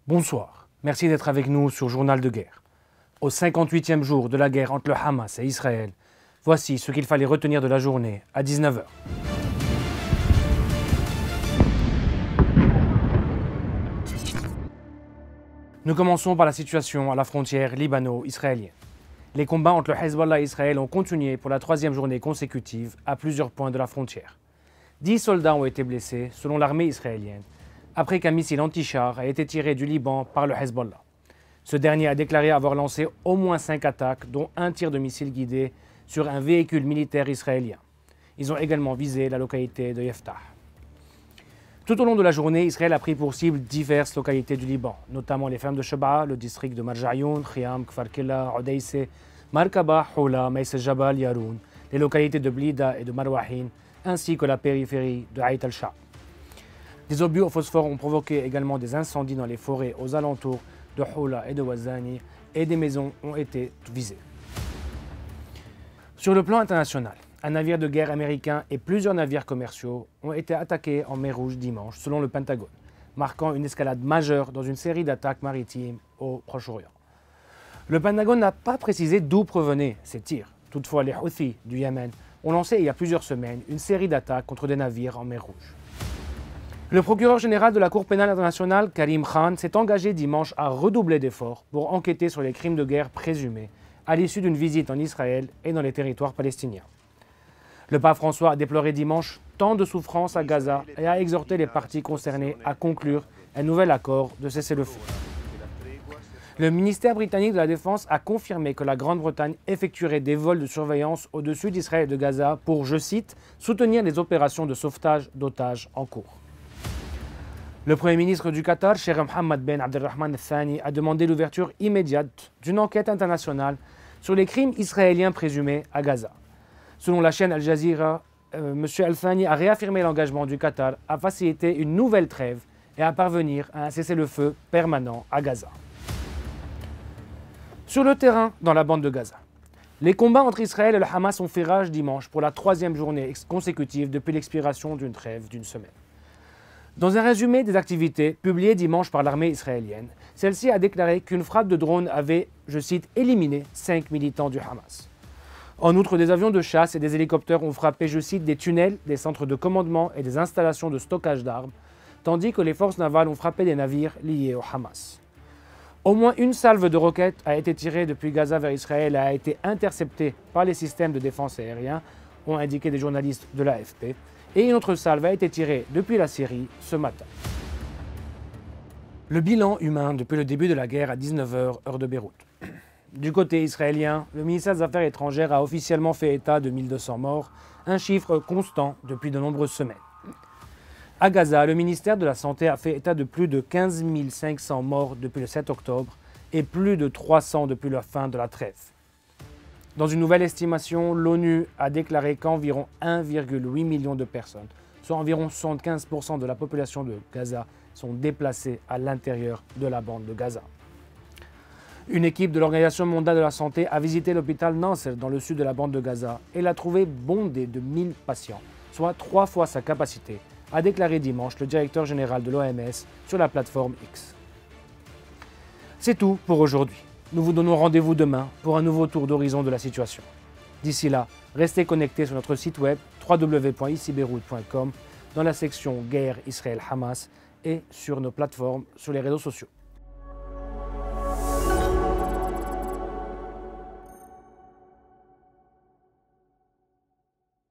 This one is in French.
Bonsoir, merci d'être avec nous sur Journal de guerre. Au 58e jour de la guerre entre le Hamas et Israël, voici ce qu'il fallait retenir de la journée à 19 h. Nous commençons par la situation à la frontière libano-israélienne. Les combats entre le Hezbollah et Israël ont continué pour la troisième journée consécutive à plusieurs points de la frontière. 10 soldats ont été blessés, selon l'armée israélienne, après qu'un missile anti-char a été tiré du Liban par le Hezbollah. Ce dernier a déclaré avoir lancé au moins 5 attaques, dont un tir de missile guidé sur un véhicule militaire israélien. Ils ont également visé la localité de Yeftah. Tout au long de la journée, Israël a pris pour cible diverses localités du Liban, notamment les fermes de Sheba, le district de Marjayoun, Khiam, Kfar Killa, Odeissé, Markaba, Houla, Maïs Jabal, Yaroun, les localités de Blida et de Marwahin, ainsi que la périphérie de Haït al-Shah. Des obus au phosphore ont provoqué également des incendies dans les forêts aux alentours de Houla et de Wazani, et des maisons ont été visées. Sur le plan international, un navire de guerre américain et plusieurs navires commerciaux ont été attaqués en mer Rouge dimanche, selon le Pentagone, marquant une escalade majeure dans une série d'attaques maritimes au Proche-Orient. Le Pentagone n'a pas précisé d'où provenaient ces tirs. Toutefois, les Houthis du Yémen ont lancé il y a plusieurs semaines une série d'attaques contre des navires en mer Rouge. Le procureur général de la Cour pénale internationale, Karim Khan, s'est engagé dimanche à redoubler d'efforts pour enquêter sur les crimes de guerre présumés à l'issue d'une visite en Israël et dans les territoires palestiniens. Le pape François a déploré dimanche tant de souffrances à Gaza et a exhorté les parties concernées à conclure un nouvel accord de cessez-le-feu. Le ministère britannique de la Défense a confirmé que la Grande-Bretagne effectuerait des vols de surveillance au-dessus d'Israël et de Gaza pour, je cite, soutenir les opérations de sauvetage d'otages en cours. Le Premier ministre du Qatar, Cheikh Mohammed Ben Abdelrahman Al-Thani, a demandé l'ouverture immédiate d'une enquête internationale sur les crimes israéliens présumés à Gaza. Selon la chaîne Al Jazeera, M. Al-Thani a réaffirmé l'engagement du Qatar à faciliter une nouvelle trêve et à parvenir à un cessez-le-feu permanent à Gaza. Sur le terrain, dans la bande de Gaza, les combats entre Israël et le Hamas ont fait rage dimanche pour la troisième journée consécutive depuis l'expiration d'une trêve d'une semaine. Dans un résumé des activités publié dimanche par l'armée israélienne, celle-ci a déclaré qu'une frappe de drone avait, je cite, éliminé 5 militants du Hamas. En outre, des avions de chasse et des hélicoptères ont frappé, je cite, des tunnels, des centres de commandement et des installations de stockage d'armes, tandis que les forces navales ont frappé des navires liés au Hamas. Au moins une salve de roquettes a été tirée depuis Gaza vers Israël et a été interceptée par les systèmes de défense aérien, ont indiqué des journalistes de l'AFP, et une autre salve a été tirée depuis la Syrie ce matin. Le bilan humain depuis le début de la guerre à 19 h, heure de Beyrouth. Du côté israélien, le ministère des Affaires étrangères a officiellement fait état de 1200 morts, un chiffre constant depuis de nombreuses semaines. À Gaza, le ministère de la Santé a fait état de plus de 15 500 morts depuis le 7 octobre et plus de 300 depuis la fin de la trêve. Dans une nouvelle estimation, l'ONU a déclaré qu'environ 1,8 million de personnes, soit environ 75% de la population de Gaza, sont déplacées à l'intérieur de la bande de Gaza. Une équipe de l'Organisation mondiale de la santé a visité l'hôpital Nasser dans le sud de la bande de Gaza et l'a trouvé bondé de 1000 patients, soit 3 fois sa capacité, a déclaré dimanche le directeur général de l'OMS sur la plateforme X. C'est tout pour aujourd'hui. Nous vous donnons rendez-vous demain pour un nouveau tour d'horizon de la situation. D'ici là, restez connectés sur notre site web www.icbeyrouth.com dans la section Guerre Israël-Hamas et sur nos plateformes sur les réseaux sociaux.